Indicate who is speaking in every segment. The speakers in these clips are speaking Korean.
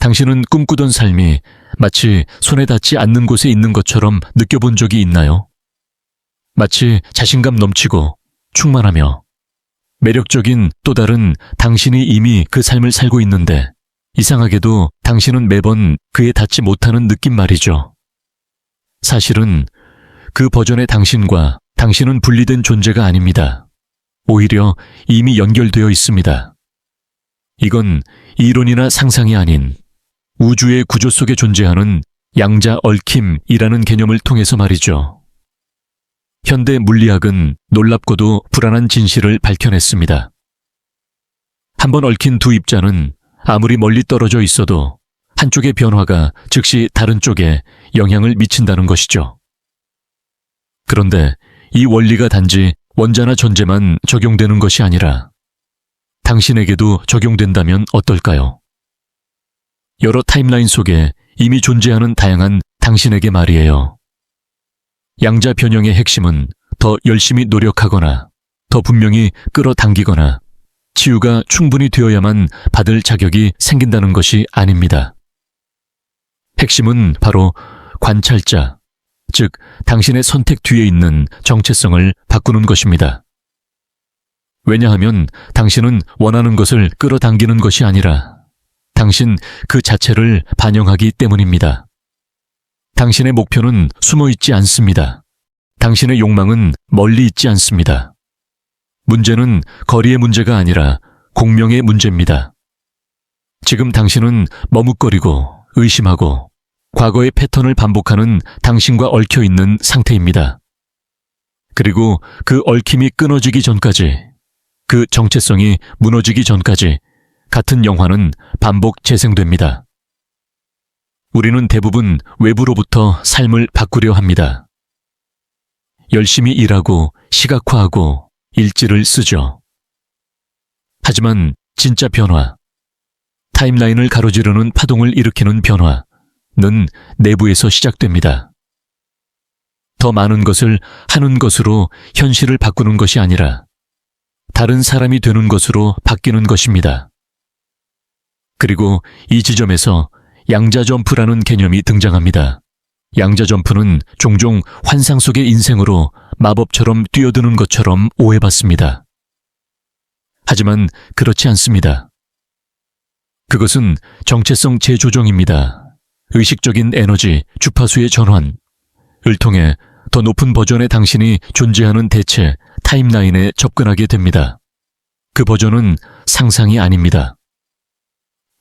Speaker 1: 당신은 꿈꾸던 삶이 마치 손에 닿지 않는 곳에 있는 것처럼 느껴본 적이 있나요? 마치 자신감 넘치고 충만하며 매력적인 또 다른 당신이 이미 그 삶을 살고 있는데 이상하게도 당신은 매번 그에 닿지 못하는 느낌 말이죠. 사실은 그 버전의 당신과 당신은 분리된 존재가 아닙니다. 오히려 이미 연결되어 있습니다. 이건 이론이나 상상이 아닌 우주의 구조 속에 존재하는 양자 얽힘이라는 개념을 통해서 말이죠. 현대 물리학은 놀랍고도 불안한 진실을 밝혀냈습니다. 한번 얽힌 두 입자는 아무리 멀리 떨어져 있어도 한쪽의 변화가 즉시 다른 쪽에 영향을 미친다는 것이죠. 그런데 이 원리가 단지 원자나 전제만 적용되는 것이 아니라 당신에게도 적용된다면 어떨까요? 여러 타임라인 속에 이미 존재하는 다양한 당신에게 말이에요. 양자 변형의 핵심은 더 열심히 노력하거나 더 분명히 끌어당기거나 치유가 충분히 되어야만 받을 자격이 생긴다는 것이 아닙니다. 핵심은 바로 관찰자, 즉 당신의 선택 뒤에 있는 정체성을 바꾸는 것입니다. 왜냐하면 당신은 원하는 것을 끌어당기는 것이 아니라 당신 그 자체를 반영하기 때문입니다. 당신의 목표는 숨어 있지 않습니다. 당신의 욕망은 멀리 있지 않습니다. 문제는 거리의 문제가 아니라 공명의 문제입니다. 지금 당신은 머뭇거리고 의심하고 과거의 패턴을 반복하는 당신과 얽혀 있는 상태입니다. 그리고 그 얽힘이 끊어지기 전까지, 그 정체성이 무너지기 전까지 같은 영화는 반복 재생됩니다. 우리는 대부분 외부로부터 삶을 바꾸려 합니다. 열심히 일하고 시각화하고 일지를 쓰죠. 하지만 진짜 변화, 타임라인을 가로지르는 파동을 일으키는 변화는 내부에서 시작됩니다. 더 많은 것을 하는 것으로 현실을 바꾸는 것이 아니라 다른 사람이 되는 것으로 바뀌는 것입니다. 그리고 이 지점에서 양자 점프라는 개념이 등장합니다. 양자 점프는 종종 환상 속의 인생으로 마법처럼 뛰어드는 것처럼 오해받습니다. 하지만 그렇지 않습니다. 그것은 정체성 재조정입니다. 의식적인 에너지, 주파수의 전환을 통해 더 높은 버전의 당신이 존재하는 대체 타임라인에 접근하게 됩니다. 그 버전은 상상이 아닙니다.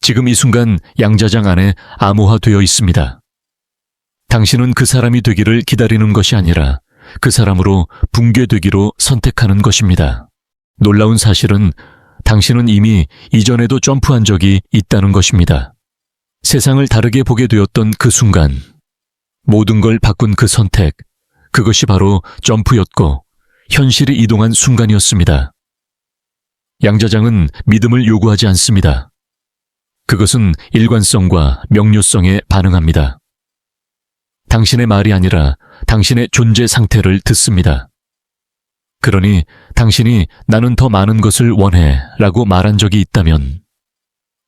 Speaker 1: 지금 이 순간 양자장 안에 암호화되어 있습니다. 당신은 그 사람이 되기를 기다리는 것이 아니라 그 사람으로 붕괴되기로 선택하는 것입니다. 놀라운 사실은 당신은 이미 이전에도 점프한 적이 있다는 것입니다. 세상을 다르게 보게 되었던 그 순간, 모든 걸 바꾼 그 선택, 그것이 바로 점프였고 현실이 이동한 순간이었습니다. 양자장은 믿음을 요구하지 않습니다. 그것은 일관성과 명료성에 반응합니다. 당신의 말이 아니라 당신의 존재 상태를 듣습니다. 그러니 당신이 나는 더 많은 것을 원해 라고 말한 적이 있다면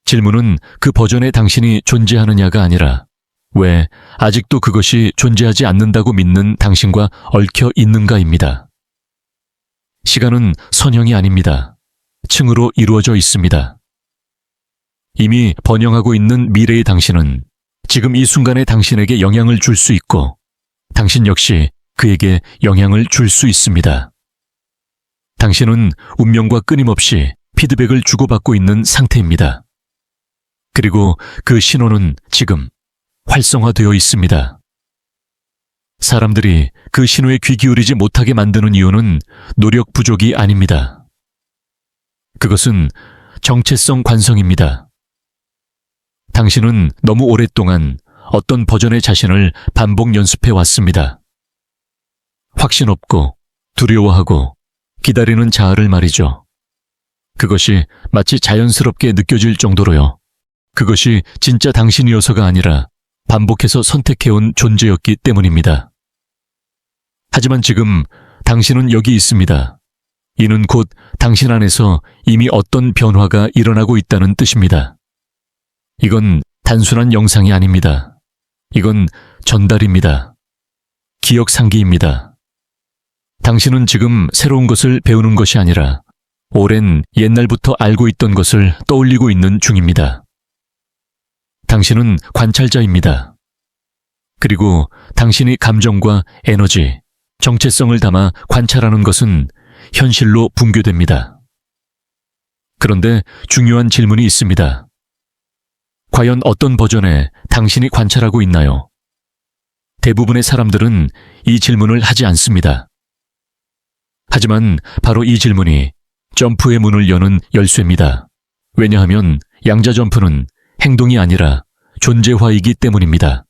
Speaker 1: 질문은 그 버전의 당신이 존재하느냐가 아니라 왜 아직도 그것이 존재하지 않는다고 믿는 당신과 얽혀 있는가입니다. 시간은 선형이 아닙니다. 층으로 이루어져 있습니다. 이미 번영하고 있는 미래의 당신은 지금 이 순간의 당신에게 영향을 줄 수 있고 당신 역시 그에게 영향을 줄 수 있습니다. 당신은 운명과 끊임없이 피드백을 주고받고 있는 상태입니다. 그리고 그 신호는 지금 활성화되어 있습니다. 사람들이 그 신호에 귀 기울이지 못하게 만드는 이유는 노력 부족이 아닙니다. 그것은 정체성 관성입니다. 당신은 너무 오랫동안 어떤 버전의 자신을 반복 연습해 왔습니다. 확신 없고 두려워하고 기다리는 자아를 말이죠. 그것이 마치 자연스럽게 느껴질 정도로요. 그것이 진짜 당신이어서가 아니라 반복해서 선택해온 존재였기 때문입니다. 하지만 지금 당신은 여기 있습니다. 이는 곧 당신 안에서 이미 어떤 변화가 일어나고 있다는 뜻입니다. 이건 단순한 영상이 아닙니다. 이건 전달입니다. 기억 상기입니다. 당신은 지금 새로운 것을 배우는 것이 아니라 오랜 옛날부터 알고 있던 것을 떠올리고 있는 중입니다. 당신은 관찰자입니다. 그리고 당신이 감정과 에너지, 정체성을 담아 관찰하는 것은 현실로 붕괴됩니다. 그런데 중요한 질문이 있습니다. 과연 어떤 버전에 당신이 관찰하고 있나요? 대부분의 사람들은 이 질문을 하지 않습니다. 하지만 바로 이 질문이 점프의 문을 여는 열쇠입니다. 왜냐하면 양자 점프는 행동이 아니라 존재화이기 때문입니다.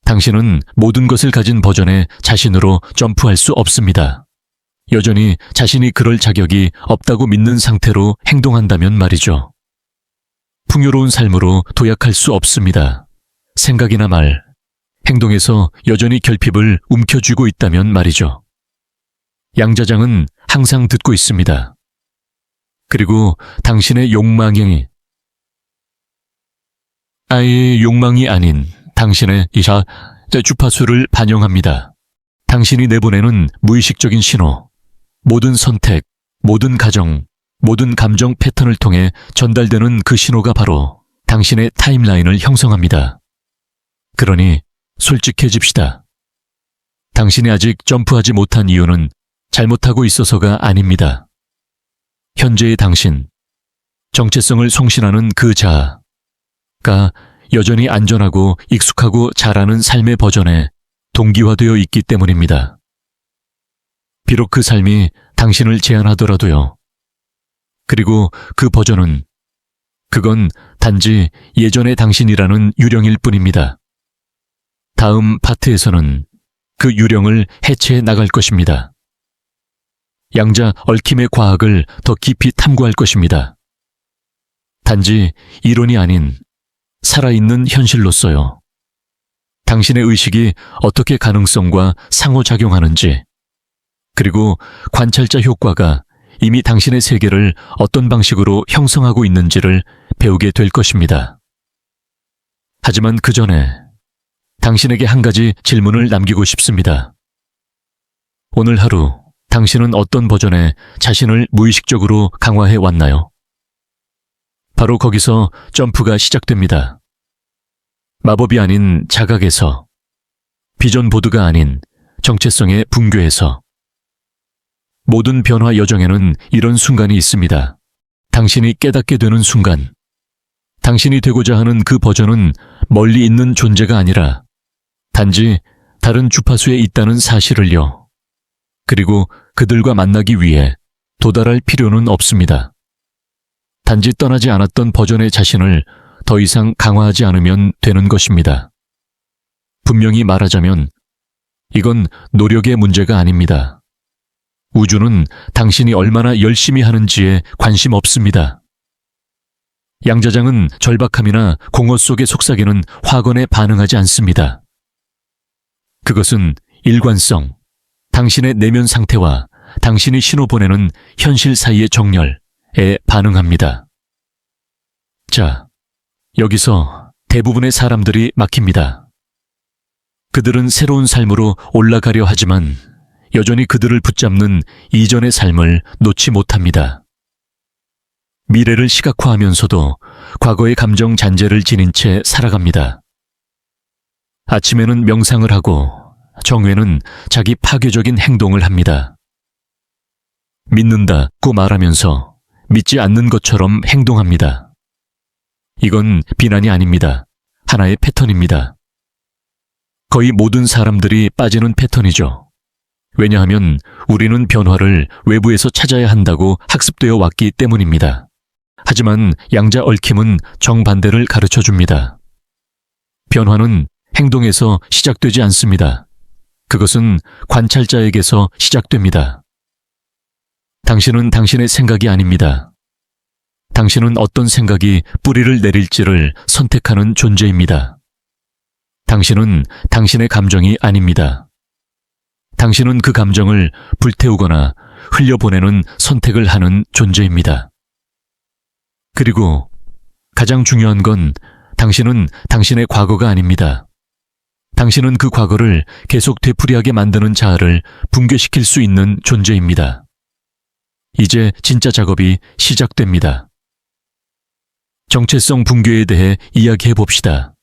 Speaker 1: 당신은 모든 것을 가진 버전의 자신으로 점프할 수 없습니다. 여전히 자신이 그럴 자격이 없다고 믿는 상태로 행동한다면 말이죠. 풍요로운 삶으로 도약할 수 없습니다. 생각이나 말, 행동에서 여전히 결핍을 움켜쥐고 있다면 말이죠. 양자장은 항상 듣고 있습니다. 그리고 당신의 욕망이 아예 욕망이 아닌 당신의 주파수를 반영합니다. 당신이 내보내는 무의식적인 신호, 모든 선택, 모든 가정, 모든 감정 패턴을 통해 전달되는 그 신호가 바로 당신의 타임라인을 형성합니다. 그러니 솔직해집시다. 당신이 아직 점프하지 못한 이유는 잘못하고 있어서가 아닙니다. 현재의 당신, 정체성을 송신하는 그 자아가 여전히 안전하고 익숙하고 잘하는 삶의 버전에 동기화되어 있기 때문입니다. 비록 그 삶이 당신을 제한하더라도요. 그리고 그 버전은 그건 단지 예전의 당신이라는 유령일 뿐입니다. 다음 파트에서는 그 유령을 해체해 나갈 것입니다. 양자 얽힘의 과학을 더 깊이 탐구할 것입니다. 단지 이론이 아닌 살아있는 현실로서요. 당신의 의식이 어떻게 가능성과 상호작용하는지, 그리고 관찰자 효과가 이미 당신의 세계를 어떤 방식으로 형성하고 있는지를 배우게 될 것입니다. 하지만 그 전에 당신에게 한 가지 질문을 남기고 싶습니다. 오늘 하루 당신은 어떤 버전의 자신을 무의식적으로 강화해 왔나요? 바로 거기서 점프가 시작됩니다. 마법이 아닌 자각에서, 비전 보드가 아닌 정체성의 붕괴에서. 모든 변화 여정에는 이런 순간이 있습니다. 당신이 깨닫게 되는 순간. 당신이 되고자 하는 그 버전은 멀리 있는 존재가 아니라 단지 다른 주파수에 있다는 사실을요. 그리고 그들과 만나기 위해 도달할 필요는 없습니다. 단지 떠나지 않았던 버전의 자신을 더 이상 강화하지 않으면 되는 것입니다. 분명히 말하자면 이건 노력의 문제가 아닙니다. 우주는 당신이 얼마나 열심히 하는지에 관심 없습니다. 양자장은 절박함이나 공허 속의 속삭이는 화건에 반응하지 않습니다. 그것은 일관성, 당신의 내면 상태와 당신이 신호 보내는 현실 사이의 정렬에 반응합니다. 자, 여기서 대부분의 사람들이 막힙니다. 그들은 새로운 삶으로 올라가려 하지만 여전히 그들을 붙잡는 이전의 삶을 놓지 못합니다. 미래를 시각화하면서도 과거의 감정 잔재를 지닌 채 살아갑니다. 아침에는 명상을 하고 정회는 자기 파괴적인 행동을 합니다. 믿는다고 말하면서 믿지 않는 것처럼 행동합니다. 이건 비난이 아닙니다. 하나의 패턴입니다. 거의 모든 사람들이 빠지는 패턴이죠. 왜냐하면 우리는 변화를 외부에서 찾아야 한다고 학습되어 왔기 때문입니다. 하지만 양자 얽힘은 정반대를 가르쳐 줍니다. 변화는 행동에서 시작되지 않습니다. 그것은 관찰자에게서 시작됩니다. 당신은 당신의 생각이 아닙니다. 당신은 어떤 생각이 뿌리를 내릴지를 선택하는 존재입니다. 당신은 당신의 감정이 아닙니다. 당신은 그 감정을 불태우거나 흘려보내는 선택을 하는 존재입니다. 그리고 가장 중요한 건 당신은 당신의 과거가 아닙니다. 당신은 그 과거를 계속 되풀이하게 만드는 자아를 붕괴시킬 수 있는 존재입니다. 이제 진짜 작업이 시작됩니다. 정체성 붕괴에 대해 이야기해 봅시다.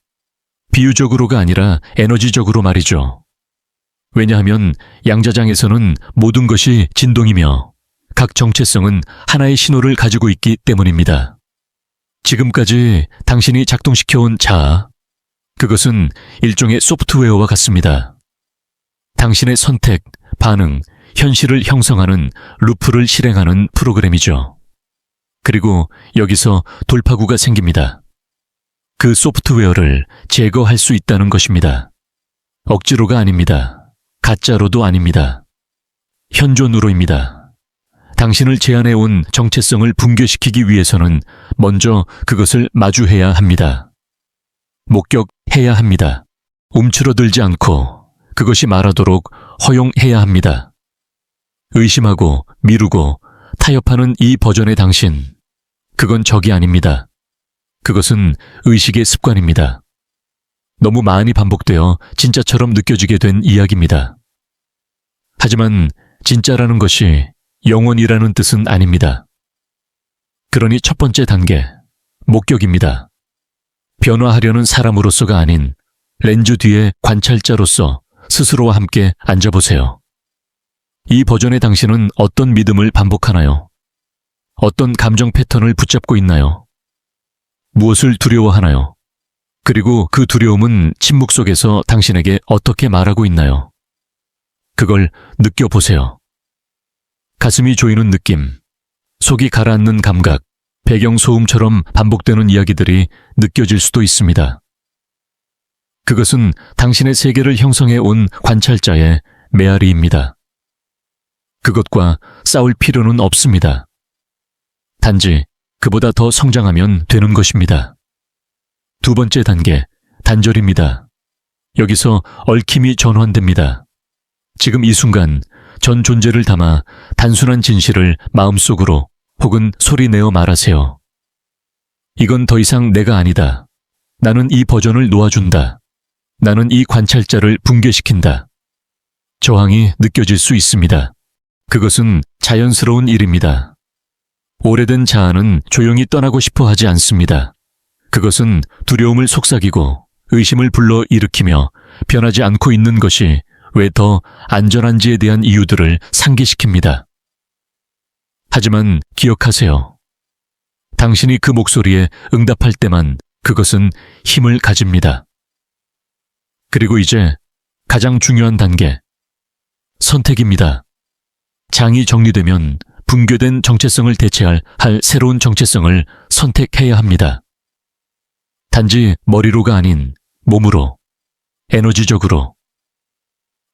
Speaker 1: 비유적으로가 아니라 에너지적으로 말이죠. 왜냐하면 양자장에서는 모든 것이 진동이며 각 정체성은 하나의 신호를 가지고 있기 때문입니다. 지금까지 당신이 작동시켜온 자아, 그것은 일종의 소프트웨어와 같습니다. 당신의 선택, 반응, 현실을 형성하는 루프를 실행하는 프로그램이죠. 그리고 여기서 돌파구가 생깁니다. 그 소프트웨어를 제거할 수 있다는 것입니다. 억지로가 아닙니다. 가짜로도 아닙니다. 현존으로입니다. 당신을 제안해온 정체성을 붕괴시키기 위해서는 먼저 그것을 마주해야 합니다. 목격해야 합니다. 움츠러들지 않고 그것이 말하도록 허용해야 합니다. 의심하고 미루고 타협하는 이 버전의 당신, 그건 적이 아닙니다. 그것은 의식의 습관입니다. 너무 많이 반복되어 진짜처럼 느껴지게 된 이야기입니다. 하지만 진짜라는 것이 영원이라는 뜻은 아닙니다. 그러니 첫 번째 단계, 목격입니다. 변화하려는 사람으로서가 아닌 렌즈 뒤에 관찰자로서 스스로와 함께 앉아보세요. 이 버전의 당신은 어떤 믿음을 반복하나요? 어떤 감정 패턴을 붙잡고 있나요? 무엇을 두려워하나요? 그리고 그 두려움은 침묵 속에서 당신에게 어떻게 말하고 있나요? 그걸 느껴보세요. 가슴이 조이는 느낌, 속이 가라앉는 감각, 배경소음처럼 반복되는 이야기들이 느껴질 수도 있습니다. 그것은 당신의 세계를 형성해 온 관찰자의 메아리입니다. 그것과 싸울 필요는 없습니다. 단지 그보다 더 성장하면 되는 것입니다. 두 번째 단계, 단절입니다. 여기서 얽힘이 전환됩니다. 지금 이 순간 전 존재를 담아 단순한 진실을 마음속으로 혹은 소리내어 말하세요. 이건 더 이상 내가 아니다. 나는 이 버전을 놓아준다. 나는 이 관찰자를 붕괴시킨다. 저항이 느껴질 수 있습니다. 그것은 자연스러운 일입니다. 오래된 자아는 조용히 떠나고 싶어 하지 않습니다. 그것은 두려움을 속삭이고 의심을 불러일으키며 변하지 않고 있는 것이 왜 더 안전한지에 대한 이유들을 상기시킵니다. 하지만 기억하세요. 당신이 그 목소리에 응답할 때만 그것은 힘을 가집니다. 그리고 이제 가장 중요한 단계, 선택입니다. 장이 정리되면 붕괴된 정체성을 대체할 새로운 정체성을 선택해야 합니다. 단지 머리로가 아닌 몸으로, 에너지적으로.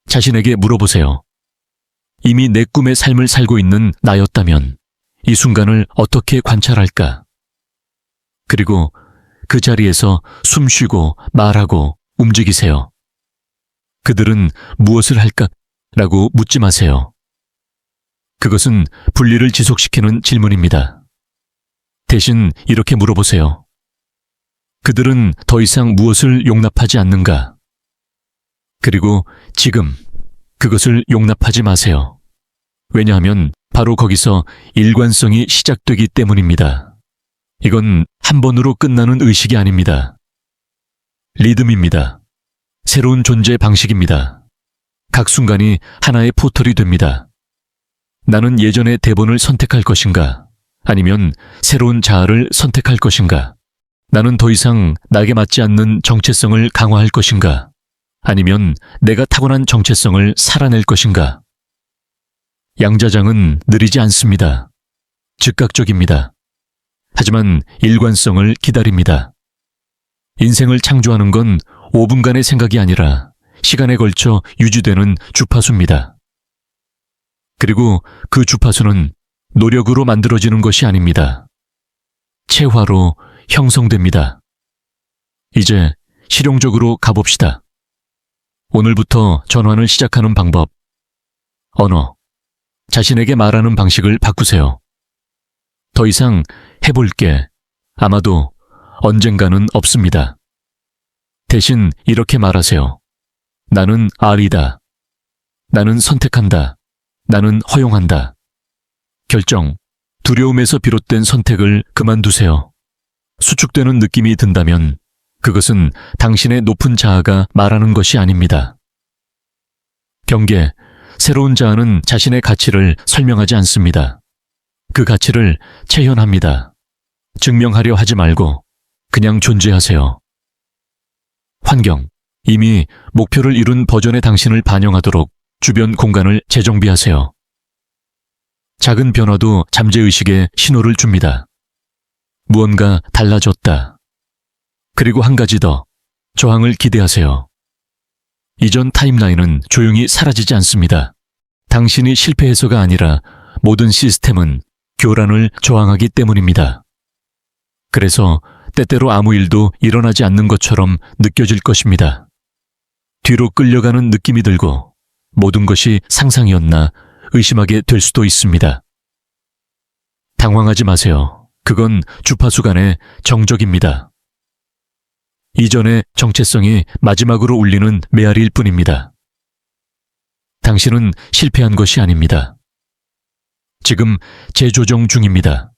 Speaker 1: 자신에게 물어보세요. 이미 내 꿈의 삶을 살고 있는 나였다면 이 순간을 어떻게 관찰할까? 그리고 그 자리에서 숨 쉬고 말하고 움직이세요. 그들은 무엇을 할까? 라고 묻지 마세요. 그것은 분리를 지속시키는 질문입니다. 대신 이렇게 물어보세요. 그들은 더 이상 무엇을 용납하지 않는가? 그리고 지금 그것을 용납하지 마세요. 왜냐하면 바로 거기서 일관성이 시작되기 때문입니다. 이건 한 번으로 끝나는 의식이 아닙니다. 리듬입니다. 새로운 존재 방식입니다. 각 순간이 하나의 포털이 됩니다. 나는 예전의 대본을 선택할 것인가? 아니면 새로운 자아를 선택할 것인가? 나는 더 이상 나에게 맞지 않는 정체성을 강화할 것인가? 아니면 내가 타고난 정체성을 살아낼 것인가? 양자장은 느리지 않습니다. 즉각적입니다. 하지만 일관성을 기다립니다. 인생을 창조하는 건 5분간의 생각이 아니라 시간에 걸쳐 유지되는 주파수입니다. 그리고 그 주파수는 노력으로 만들어지는 것이 아닙니다. 체화로 형성됩니다. 이제 실용적으로 가봅시다. 오늘부터 전환을 시작하는 방법. 언어. 자신에게 말하는 방식을 바꾸세요. 더 이상 해볼게. 아마도 언젠가는 없습니다. 대신 이렇게 말하세요. 나는 R이다. 나는 선택한다. 나는 허용한다. 결정, 두려움에서 비롯된 선택을 그만두세요. 수축되는 느낌이 든다면 그것은 당신의 높은 자아가 말하는 것이 아닙니다. 경계, 새로운 자아는 자신의 가치를 설명하지 않습니다. 그 가치를 체현합니다. 증명하려 하지 말고 그냥 존재하세요. 환경, 이미 목표를 이룬 버전의 당신을 반영하도록 주변 공간을 재정비하세요. 작은 변화도 잠재의식에 신호를 줍니다. 무언가 달라졌다. 그리고 한 가지 더, 저항을 기대하세요. 이전 타임라인은 조용히 사라지지 않습니다. 당신이 실패해서가 아니라 모든 시스템은 교란을 저항하기 때문입니다. 그래서 때때로 아무 일도 일어나지 않는 것처럼 느껴질 것입니다. 뒤로 끌려가는 느낌이 들고 모든 것이 상상이었나 의심하게 될 수도 있습니다. 당황하지 마세요. 그건 주파수 간의 정적입니다. 이전의 정체성이 마지막으로 울리는 메아리일 뿐입니다. 당신은 실패한 것이 아닙니다. 지금 재조정 중입니다.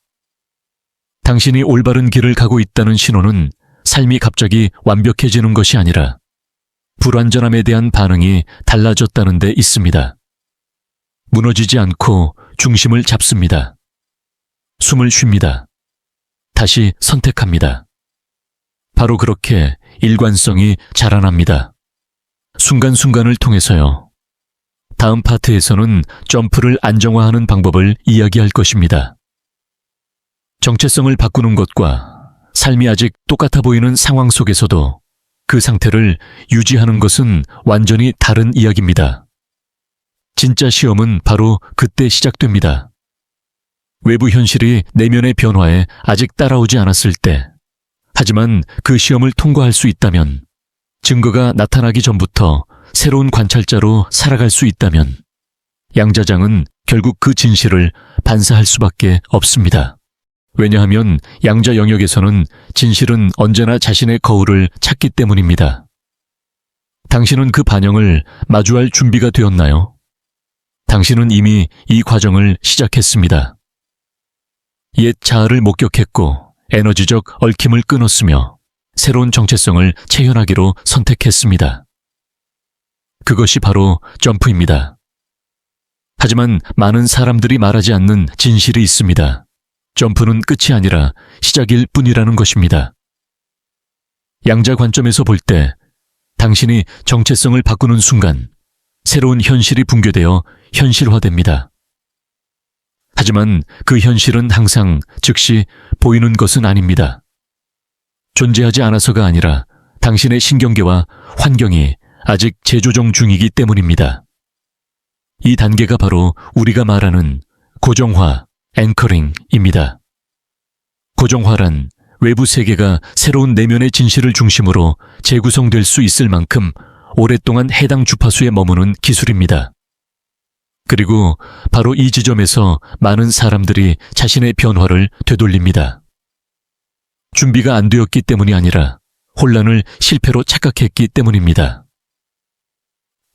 Speaker 1: 당신이 올바른 길을 가고 있다는 신호는 삶이 갑자기 완벽해지는 것이 아니라 불완전함에 대한 반응이 달라졌다는 데 있습니다. 무너지지 않고 중심을 잡습니다. 숨을 쉽니다. 다시 선택합니다. 바로 그렇게 일관성이 자라납니다. 순간순간을 통해서요. 다음 파트에서는 점프를 안정화하는 방법을 이야기할 것입니다. 정체성을 바꾸는 것과 삶이 아직 똑같아 보이는 상황 속에서도 그 상태를 유지하는 것은 완전히 다른 이야기입니다. 진짜 시험은 바로 그때 시작됩니다. 외부 현실이 내면의 변화에 아직 따라오지 않았을 때, 하지만 그 시험을 통과할 수 있다면, 증거가 나타나기 전부터 새로운 관찰자로 살아갈 수 있다면, 양자장은 결국 그 진실을 반사할 수밖에 없습니다. 왜냐하면 양자 영역에서는 진실은 언제나 자신의 거울을 찾기 때문입니다. 당신은 그 반영을 마주할 준비가 되었나요? 당신은 이미 이 과정을 시작했습니다. 옛 자아를 목격했고 에너지적 얽힘을 끊었으며 새로운 정체성을 체현하기로 선택했습니다. 그것이 바로 점프입니다. 하지만 많은 사람들이 말하지 않는 진실이 있습니다. 점프는 끝이 아니라 시작일 뿐이라는 것입니다. 양자 관점에서 볼 때 당신이 정체성을 바꾸는 순간 새로운 현실이 붕괴되어 현실화됩니다. 하지만 그 현실은 항상 즉시 보이는 것은 아닙니다. 존재하지 않아서가 아니라 당신의 신경계와 환경이 아직 재조정 중이기 때문입니다. 이 단계가 바로 우리가 말하는 고정화, 앵커링입니다. 고정화란 외부 세계가 새로운 내면의 진실을 중심으로 재구성될 수 있을 만큼 오랫동안 해당 주파수에 머무는 기술입니다. 그리고 바로 이 지점에서 많은 사람들이 자신의 변화를 되돌립니다. 준비가 안 되었기 때문이 아니라 혼란을 실패로 착각했기 때문입니다.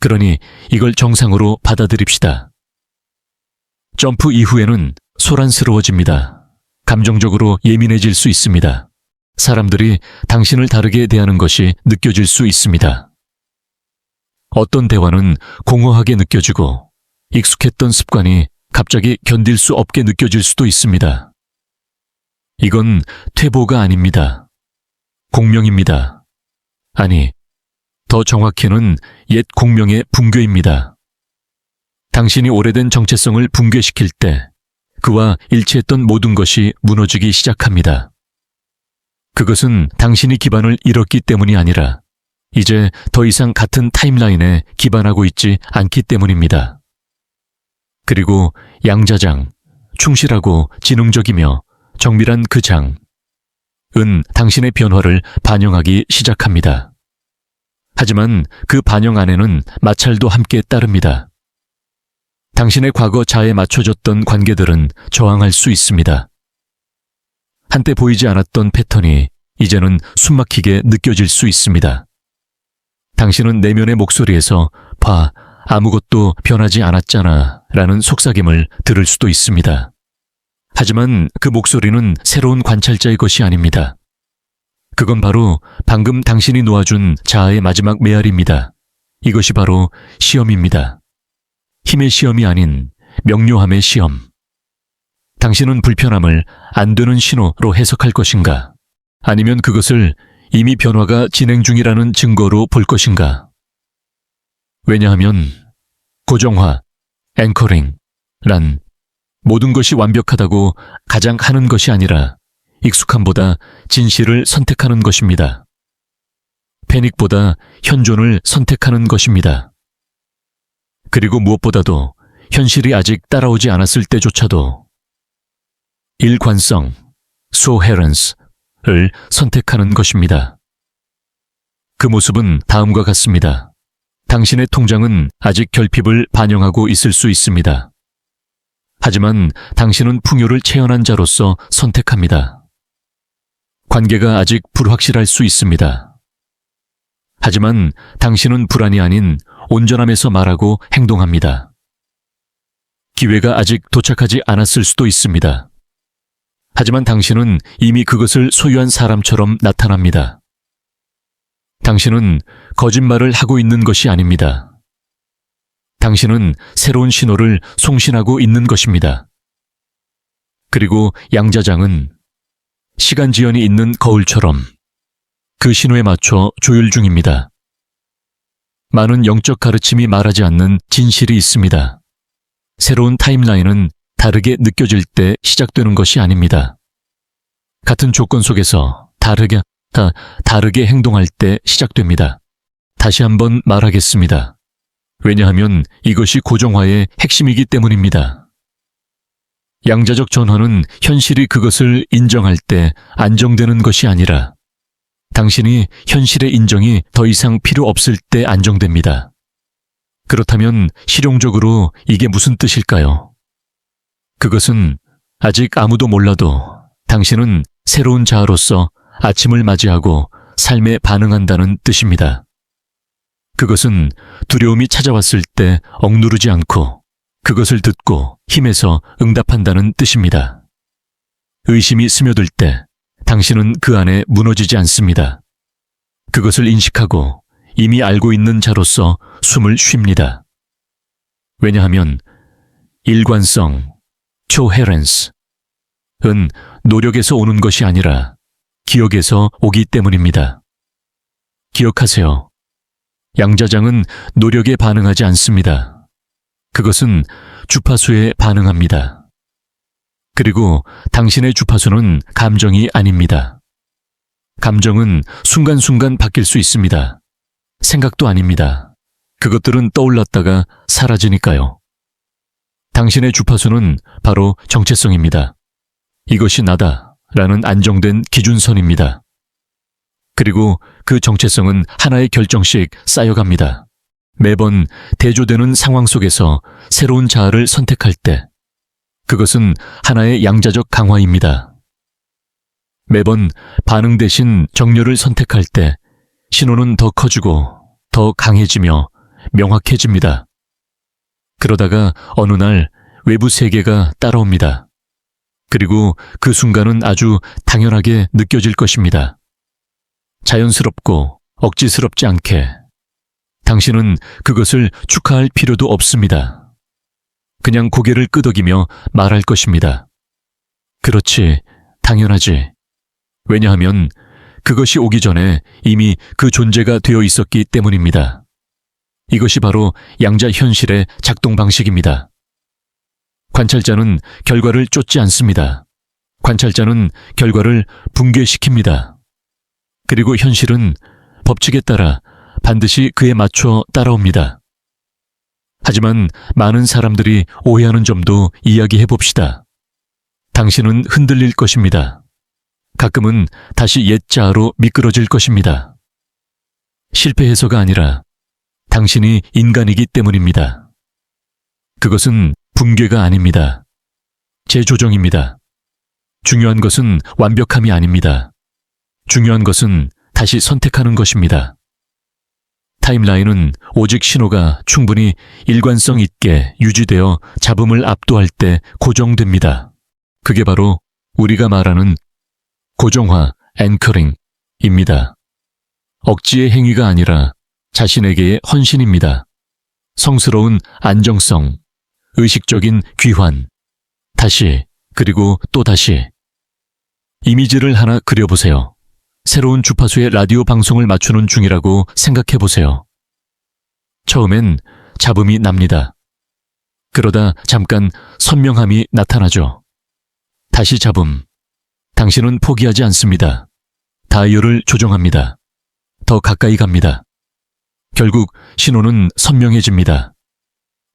Speaker 1: 그러니 이걸 정상으로 받아들입시다. 점프 이후에는 소란스러워집니다. 감정적으로 예민해질 수 있습니다. 사람들이 당신을 다르게 대하는 것이 느껴질 수 있습니다. 어떤 대화는 공허하게 느껴지고 익숙했던 습관이 갑자기 견딜 수 없게 느껴질 수도 있습니다. 이건 퇴보가 아닙니다. 공명입니다. 아니, 더 정확히는 옛 공명의 붕괴입니다. 당신이 오래된 정체성을 붕괴시킬 때 그와 일치했던 모든 것이 무너지기 시작합니다. 그것은 당신이 기반을 잃었기 때문이 아니라 이제 더 이상 같은 타임라인에 기반하고 있지 않기 때문입니다. 그리고 양자장, 충실하고 지능적이며 정밀한 그 장은 당신의 변화를 반영하기 시작합니다. 하지만 그 반영 안에는 마찰도 함께 따릅니다. 당신의 과거 자에 맞춰졌던 관계들은 저항할 수 있습니다. 한때 보이지 않았던 패턴이 이제는 숨막히게 느껴질 수 있습니다. 당신은 내면의 목소리에서 봐, 아무것도 변하지 않았잖아 라는 속삭임을 들을 수도 있습니다. 하지만 그 목소리는 새로운 관찰자의 것이 아닙니다. 그건 바로 방금 당신이 놓아준 자아의 마지막 메아리입니다. 이것이 바로 시험입니다. 힘의 시험이 아닌 명료함의 시험. 당신은 불편함을 안 되는 신호로 해석할 것인가? 아니면 그것을 이미 변화가 진행 중이라는 증거로 볼 것인가? 왜냐하면 고정화, 앵커링, 란 모든 것이 완벽하다고 가장 하는 것이 아니라 익숙함보다 진실을 선택하는 것입니다. 패닉보다 현존을 선택하는 것입니다. 그리고 무엇보다도 현실이 아직 따라오지 않았을 때조차도 일관성, 소헤런스를 선택하는 것입니다. 그 모습은 다음과 같습니다. 당신의 통장은 아직 결핍을 반영하고 있을 수 있습니다. 하지만 당신은 풍요를 체현한 자로서 선택합니다. 관계가 아직 불확실할 수 있습니다. 하지만 당신은 불안이 아닌 온전함에서 말하고 행동합니다. 기회가 아직 도착하지 않았을 수도 있습니다. 하지만 당신은 이미 그것을 소유한 사람처럼 나타납니다. 당신은 거짓말을 하고 있는 것이 아닙니다. 당신은 새로운 신호를 송신하고 있는 것입니다. 그리고 양자장은 시간 지연이 있는 거울처럼 그 신호에 맞춰 조율 중입니다. 많은 영적 가르침이 말하지 않는 진실이 있습니다. 새로운 타임라인은 다르게 느껴질 때 시작되는 것이 아닙니다. 같은 조건 속에서 다르게 행동할 때 시작됩니다. 다시 한번 말하겠습니다. 왜냐하면 이것이 고정화의 핵심이기 때문입니다. 양자적 전환은 현실이 그것을 인정할 때 안정되는 것이 아니라 당신이 현실의 인정이 더 이상 필요 없을 때 안정됩니다. 그렇다면 실용적으로 이게 무슨 뜻일까요? 그것은 아직 아무도 몰라도 당신은 새로운 자아로서 아침을 맞이하고 삶에 반응한다는 뜻입니다. 그것은 두려움이 찾아왔을 때 억누르지 않고 그것을 듣고 힘에서 응답한다는 뜻입니다. 의심이 스며들 때 당신은 그 안에 무너지지 않습니다. 그것을 인식하고 이미 알고 있는 자로서 숨을 쉽니다. 왜냐하면 일관성, 코헤런스은 노력에서 오는 것이 아니라 기억에서 오기 때문입니다. 기억하세요. 양자장은 노력에 반응하지 않습니다. 그것은 주파수에 반응합니다. 그리고 당신의 주파수는 감정이 아닙니다. 감정은 순간순간 바뀔 수 있습니다. 생각도 아닙니다. 그것들은 떠올랐다가 사라지니까요. 당신의 주파수는 바로 정체성입니다. 이것이 나다라는 안정된 기준선입니다. 그리고 그 정체성은 하나의 결정씩 쌓여갑니다. 매번 대조되는 상황 속에서 새로운 자아를 선택할 때 그것은 하나의 양자적 강화입니다. 매번 반응 대신 정렬을 선택할 때 신호는 더 커지고 더 강해지며 명확해집니다. 그러다가 어느 날 외부 세계가 따라옵니다. 그리고 그 순간은 아주 당연하게 느껴질 것입니다. 자연스럽고 억지스럽지 않게 당신은 그것을 축하할 필요도 없습니다. 그냥 고개를 끄덕이며 말할 것입니다. 그렇지, 당연하지. 왜냐하면 그것이 오기 전에 이미 그 존재가 되어 있었기 때문입니다. 이것이 바로 양자 현실의 작동 방식입니다. 관찰자는 결과를 쫓지 않습니다. 관찰자는 결과를 붕괴시킵니다. 그리고 현실은 법칙에 따라 반드시 그에 맞춰 따라옵니다. 하지만 많은 사람들이 오해하는 점도 이야기해 봅시다. 당신은 흔들릴 것입니다. 가끔은 다시 옛 자아로 미끄러질 것입니다. 실패해서가 아니라 당신이 인간이기 때문입니다. 그것은 붕괴가 아닙니다. 재조정입니다. 중요한 것은 완벽함이 아닙니다. 중요한 것은 다시 선택하는 것입니다. 타임라인은 오직 신호가 충분히 일관성 있게 유지되어 잡음을 압도할 때 고정됩니다. 그게 바로 우리가 말하는 고정화, 앵커링입니다. 억지의 행위가 아니라 자신에게의 헌신입니다. 성스러운 안정성, 의식적인 귀환, 다시 그리고 또 다시. 이미지를 하나 그려보세요. 새로운 주파수의 라디오 방송을 맞추는 중이라고 생각해보세요. 처음엔 잡음이 납니다. 그러다 잠깐 선명함이 나타나죠. 다시 잡음. 당신은 포기하지 않습니다. 다이얼을 조정합니다. 더 가까이 갑니다. 결국 신호는 선명해집니다.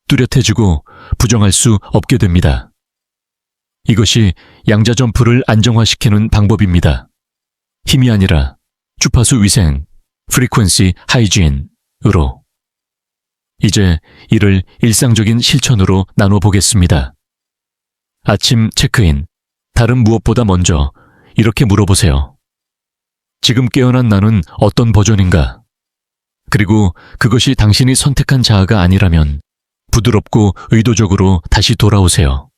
Speaker 1: 뚜렷해지고 부정할 수 없게 됩니다. 이것이 양자 점프를 안정화시키는 방법입니다. 힘이 아니라 주파수 위생, frequency hygiene으로. 이제 이를 일상적인 실천으로 나눠보겠습니다. 아침 체크인. 다른 무엇보다 먼저 이렇게 물어보세요. 지금 깨어난 나는 어떤 버전인가? 그리고 그것이 당신이 선택한 자아가 아니라면 부드럽고 의도적으로 다시 돌아오세요.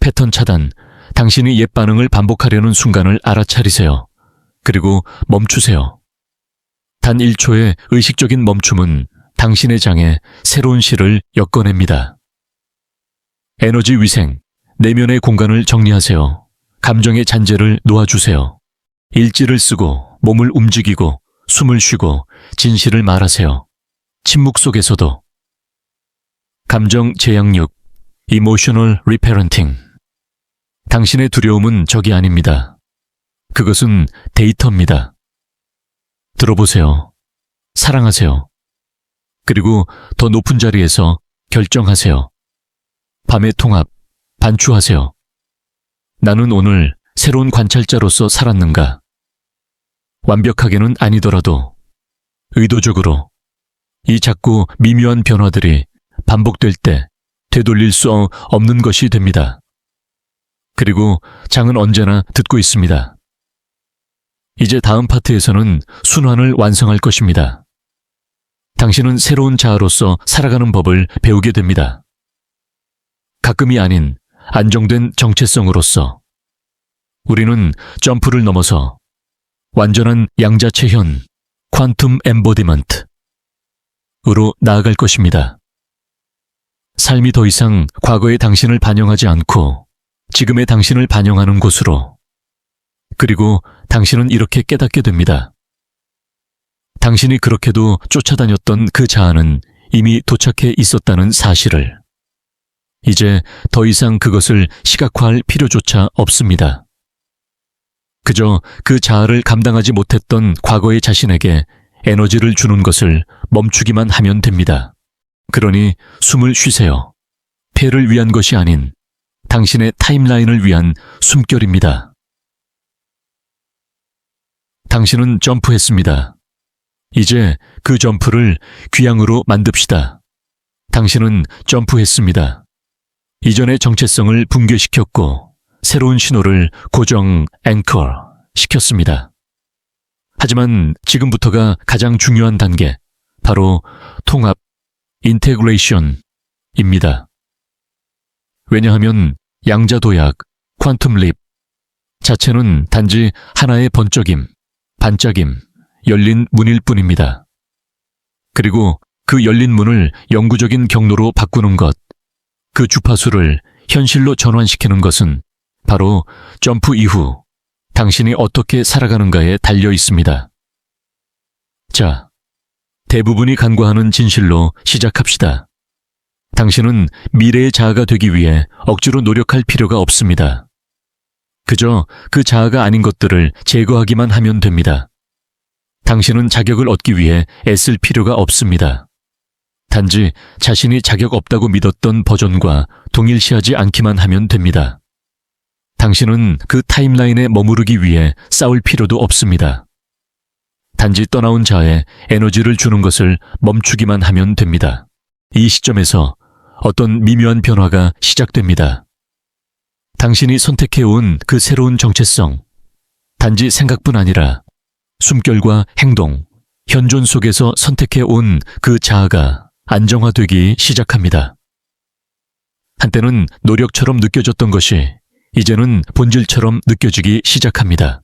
Speaker 1: 패턴 차단. 당신이 옛 반응을 반복하려는 순간을 알아차리세요. 그리고 멈추세요. 단 1초의 의식적인 멈춤은 당신의 장에 새로운 시를 엮어냅니다. 에너지 위생. 내면의 공간을 정리하세요. 감정의 잔재를 놓아주세요. 일지를 쓰고 몸을 움직이고 숨을 쉬고 진실을 말하세요. 침묵 속에서도. 감정 제약력, emotional reparenting. 당신의 두려움은 적이 아닙니다. 그것은 데이터입니다. 들어보세요. 사랑하세요. 그리고 더 높은 자리에서 결정하세요. 밤의 통합, 반추하세요. 나는 오늘 새로운 관찰자로서 살았는가? 완벽하게는 아니더라도 의도적으로 이 작고 미묘한 변화들이 반복될 때 되돌릴 수 없는 것이 됩니다. 그리고 장은 언제나 듣고 있습니다. 이제 다음 파트에서는 순환을 완성할 것입니다. 당신은 새로운 자아로서 살아가는 법을 배우게 됩니다. 가끔이 아닌 안정된 정체성으로서 우리는 점프를 넘어서 완전한 양자체현, 퀀텀 엠보디먼트으로 나아갈 것입니다. 삶이 더 이상 과거의 당신을 반영하지 않고 지금의 당신을 반영하는 곳으로. 그리고 당신은 이렇게 깨닫게 됩니다. 당신이 그렇게도 쫓아다녔던 그 자아는 이미 도착해 있었다는 사실을. 이제 더 이상 그것을 시각화할 필요조차 없습니다. 그저 그 자아를 감당하지 못했던 과거의 자신에게 에너지를 주는 것을 멈추기만 하면 됩니다. 그러니 숨을 쉬세요. 폐를 위한 것이 아닌 당신의 타임라인을 위한 숨결입니다. 당신은 점프했습니다. 이제 그 점프를 귀향으로 만듭시다. 당신은 점프했습니다. 이전의 정체성을 붕괴시켰고 새로운 신호를 고정, 앵커 시켰습니다. 하지만 지금부터가 가장 중요한 단계, 바로 통합, 인테그레이션입니다. 왜냐하면 양자도약, 퀀텀립 자체는 단지 하나의 번쩍임, 반짝임, 열린 문일 뿐입니다. 그리고 그 열린 문을 영구적인 경로로 바꾸는 것, 그 주파수를 현실로 전환시키는 것은 바로 점프 이후 당신이 어떻게 살아가는가에 달려 있습니다. 자, 대부분이 간과하는 진실로 시작합시다. 당신은 미래의 자아가 되기 위해 억지로 노력할 필요가 없습니다. 그저 그 자아가 아닌 것들을 제거하기만 하면 됩니다. 당신은 자격을 얻기 위해 애쓸 필요가 없습니다. 단지 자신이 자격 없다고 믿었던 버전과 동일시하지 않기만 하면 됩니다. 당신은 그 타임라인에 머무르기 위해 싸울 필요도 없습니다. 단지 떠나온 자에 에너지를 주는 것을 멈추기만 하면 됩니다. 이 시점에서 어떤 미묘한 변화가 시작됩니다. 당신이 선택해온 그 새로운 정체성, 단지 생각뿐 아니라 숨결과 행동, 현존 속에서 선택해 온 그 자아가 안정화되기 시작합니다. 한때는 노력처럼 느껴졌던 것이 이제는 본질처럼 느껴지기 시작합니다.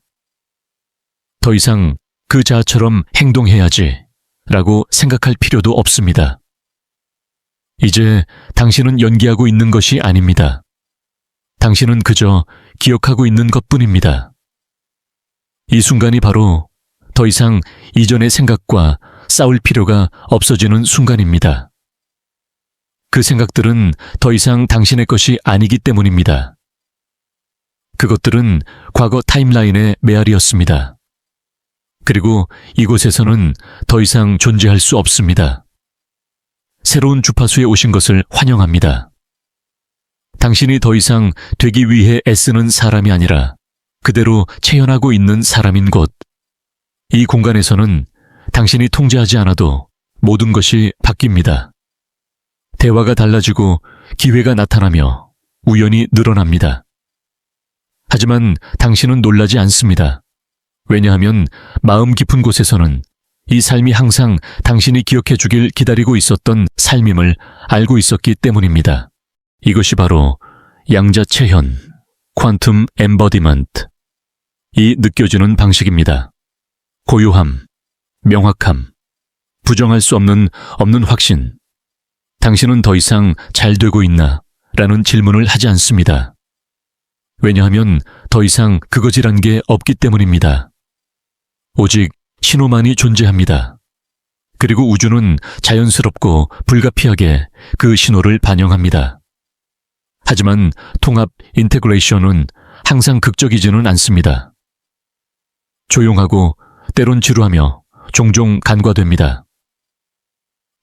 Speaker 1: 더 이상 그 자아처럼 행동해야지 라고 생각할 필요도 없습니다. 이제 당신은 연기하고 있는 것이 아닙니다. 당신은 그저 기억하고 있는 것뿐입니다. 이 순간이 바로 더 이상 이전의 생각과 싸울 필요가 없어지는 순간입니다. 그 생각들은 더 이상 당신의 것이 아니기 때문입니다. 그것들은 과거 타임라인의 메아리였습니다. 그리고 이곳에서는 더 이상 존재할 수 없습니다. 새로운 주파수에 오신 것을 환영합니다. 당신이 더 이상 되기 위해 애쓰는 사람이 아니라 그대로 체현하고 있는 사람인 곳. 이 공간에서는 당신이 통제하지 않아도 모든 것이 바뀝니다. 대화가 달라지고 기회가 나타나며 우연이 늘어납니다. 하지만 당신은 놀라지 않습니다. 왜냐하면 마음 깊은 곳에서는 이 삶이 항상 당신이 기억해 주길 기다리고 있었던 삶임을 알고 있었기 때문입니다. 이것이 바로 양자체현, 퀀텀 엠버디먼트. 이 느껴지는 방식입니다. 고요함, 명확함, 부정할 수 없는 확신. 당신은 더 이상 잘 되고 있나? 라는 질문을 하지 않습니다. 왜냐하면 더 이상 그것이란 게 없기 때문입니다. 오직 신호만이 존재합니다. 그리고 우주는 자연스럽고 불가피하게 그 신호를 반영합니다. 하지만 통합 인테그레이션은 항상 극적이지는 않습니다. 조용하고 때론 지루하며 종종 간과됩니다.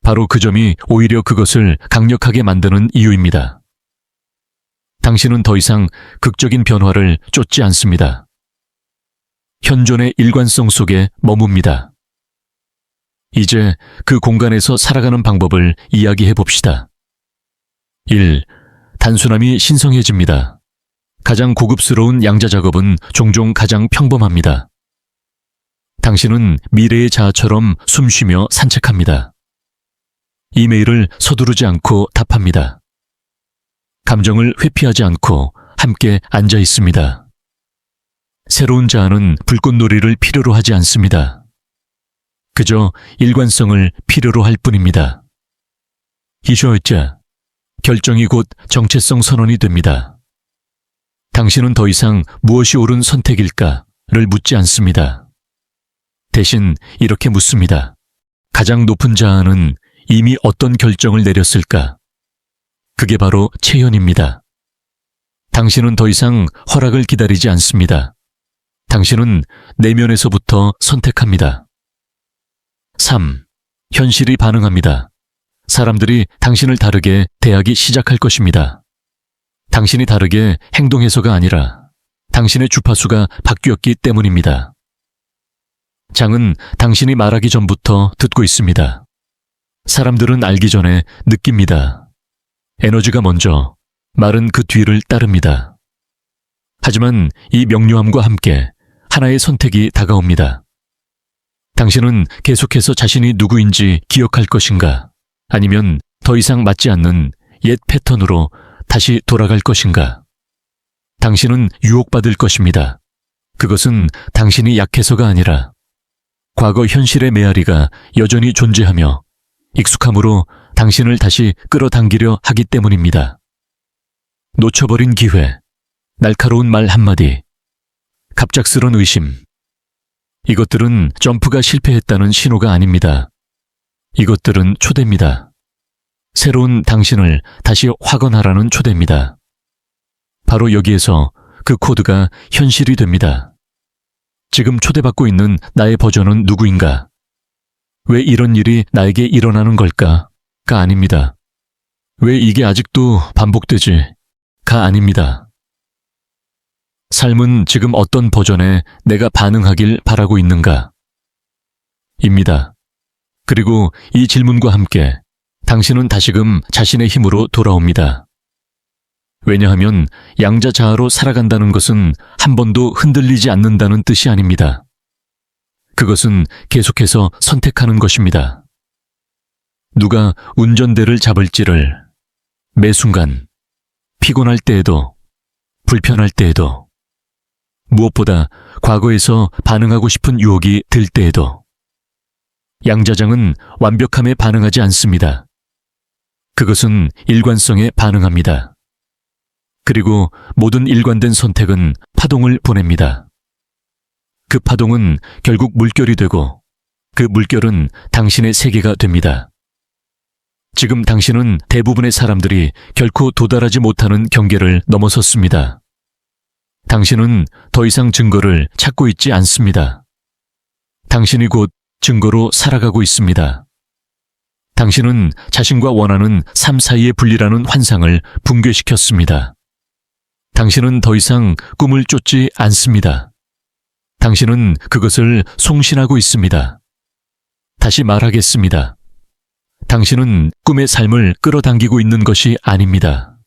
Speaker 1: 바로 그 점이 오히려 그것을 강력하게 만드는 이유입니다. 당신은 더 이상 극적인 변화를 쫓지 않습니다. 현존의 일관성 속에 머뭅니다. 이제 그 공간에서 살아가는 방법을 이야기해 봅시다. 1. 단순함이 신성해집니다. 가장 고급스러운 양자 작업은 종종 가장 평범합니다. 당신은 미래의 자아처럼 숨쉬며 산책합니다. 이메일을 서두르지 않고 답합니다. 감정을 회피하지 않고 함께 앉아 있습니다. 새로운 자아는 불꽃놀이를 필요로 하지 않습니다. 그저 일관성을 필요로 할 뿐입니다. 이쇼이자, 결정이 곧 정체성 선언이 됩니다. 당신은 더 이상 무엇이 옳은 선택일까를 묻지 않습니다. 대신 이렇게 묻습니다. 가장 높은 자아는 이미 어떤 결정을 내렸을까? 그게 바로 체현입니다. 당신은 더 이상 허락을 기다리지 않습니다. 당신은 내면에서부터 선택합니다. 3. 현실이 반응합니다. 사람들이 당신을 다르게 대하기 시작할 것입니다. 당신이 다르게 행동해서가 아니라 당신의 주파수가 바뀌었기 때문입니다. 장은 당신이 말하기 전부터 듣고 있습니다. 사람들은 알기 전에 느낍니다. 에너지가 먼저, 말은 그 뒤를 따릅니다. 하지만 이 명료함과 함께 하나의 선택이 다가옵니다. 당신은 계속해서 자신이 누구인지 기억할 것인가? 아니면 더 이상 맞지 않는 옛 패턴으로 다시 돌아갈 것인가? 당신은 유혹받을 것입니다. 그것은 당신이 약해서가 아니라 과거 현실의 메아리가 여전히 존재하며 익숙함으로 당신을 다시 끌어당기려 하기 때문입니다. 놓쳐버린 기회, 날카로운 말 한마디, 갑작스런 의심. 이것들은 점프가 실패했다는 신호가 아닙니다. 이것들은 초대입니다. 새로운 당신을 다시 확언하라는 초대입니다. 바로 여기에서 그 코드가 현실이 됩니다. 지금 초대받고 있는 나의 버전은 누구인가? 왜 이런 일이 나에게 일어나는 걸까? 가 아닙니다. 왜 이게 아직도 반복되지? 가 아닙니다. 삶은 지금 어떤 버전에 내가 반응하길 바라고 있는가? 입니다. 그리고 이 질문과 함께 당신은 다시금 자신의 힘으로 돌아옵니다. 왜냐하면 양자 자아로 살아간다는 것은 한 번도 흔들리지 않는다는 뜻이 아닙니다. 그것은 계속해서 선택하는 것입니다. 누가 운전대를 잡을지를 매 순간, 피곤할 때에도, 불편할 때에도, 무엇보다 과거에서 반응하고 싶은 유혹이 들 때에도 양자장은 완벽함에 반응하지 않습니다. 그것은 일관성에 반응합니다. 그리고 모든 일관된 선택은 파동을 보냅니다. 그 파동은 결국 물결이 되고 그 물결은 당신의 세계가 됩니다. 지금 당신은 대부분의 사람들이 결코 도달하지 못하는 경계를 넘어섰습니다. 당신은 더 이상 증거를 찾고 있지 않습니다. 당신이 곧 증거로 살아가고 있습니다. 당신은 자신과 원하는 삶 사이의 분리라는 환상을 붕괴시켰습니다. 당신은 더 이상 꿈을 쫓지 않습니다. 당신은 그것을 송신하고 있습니다. 다시 말하겠습니다. 당신은 꿈의 삶을 끌어당기고 있는 것이 아닙니다.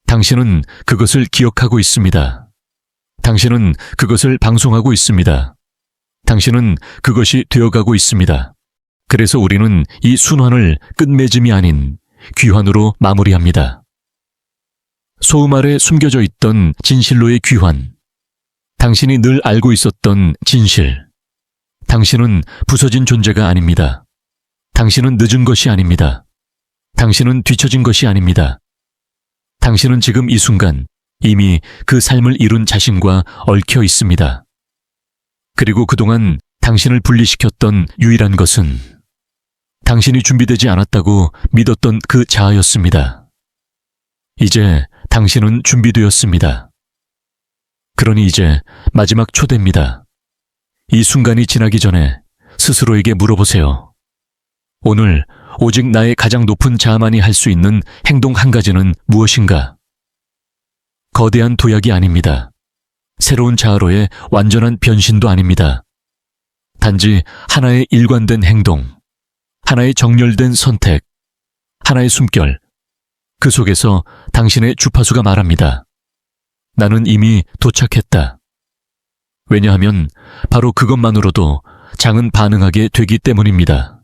Speaker 1: 당신은 그것을 기억하고 있습니다. 당신은 그것을 방송하고 있습니다. 당신은 그것이 되어가고 있습니다. 그래서 우리는 이 순환을 끝맺음이 아닌 귀환으로 마무리합니다. 소음 아래 숨겨져 있던 진실로의 귀환. 당신이 늘 알고 있었던 진실. 당신은 부서진 존재가 아닙니다. 당신은 늦은 것이 아닙니다. 당신은 뒤처진 것이 아닙니다. 당신은 지금 이 순간 이미 그 삶을 이룬 자신과 얽혀 있습니다. 그리고 그동안 당신을 분리시켰던 유일한 것은 당신이 준비되지 않았다고 믿었던 그 자아였습니다. 이제 당신은 준비되었습니다. 그러니 이제 마지막 초대입니다. 이 순간이 지나기 전에 스스로에게 물어보세요. 오늘 오직 나의 가장 높은 자아만이 할 수 있는 행동 한 가지는 무엇인가? 거대한 도약이 아닙니다. 새로운 자아로의 완전한 변신도 아닙니다. 단지 하나의 일관된 행동, 하나의 정렬된 선택, 하나의 숨결, 그 속에서 당신의 주파수가 말합니다. 나는 이미 도착했다. 왜냐하면 바로 그것만으로도 장은 반응하게 되기 때문입니다.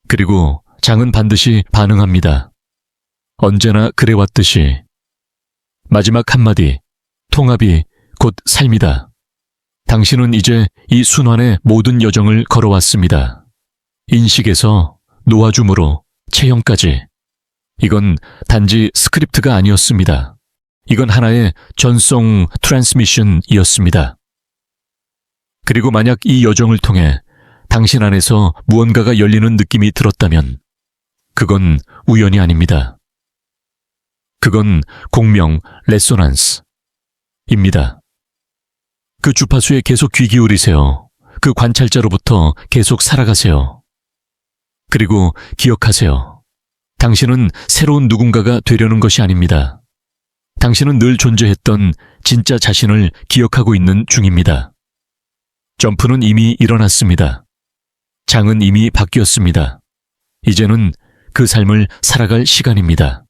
Speaker 1: 그리고 장은 반드시 반응합니다. 언제나 그래왔듯이. 마지막 한마디, 통합이 곧 삶이다. 당신은 이제 이 순환의 모든 여정을 걸어왔습니다. 인식에서 놓아줌으로 체형까지. 이건 단지 스크립트가 아니었습니다. 이건 하나의 전송 트랜스미션이었습니다. 그리고 만약 이 여정을 통해 당신 안에서 무언가가 열리는 느낌이 들었다면 그건 우연이 아닙니다. 그건 공명 레소넌스입니다. 그 주파수에 계속 귀 기울이세요. 그 관찰자로부터 계속 살아가세요. 그리고 기억하세요. 당신은 새로운 누군가가 되려는 것이 아닙니다. 당신은 늘 존재했던 진짜 자신을 기억하고 있는 중입니다. 점프는 이미 일어났습니다. 장은 이미 바뀌었습니다. 이제는 그 삶을 살아갈 시간입니다.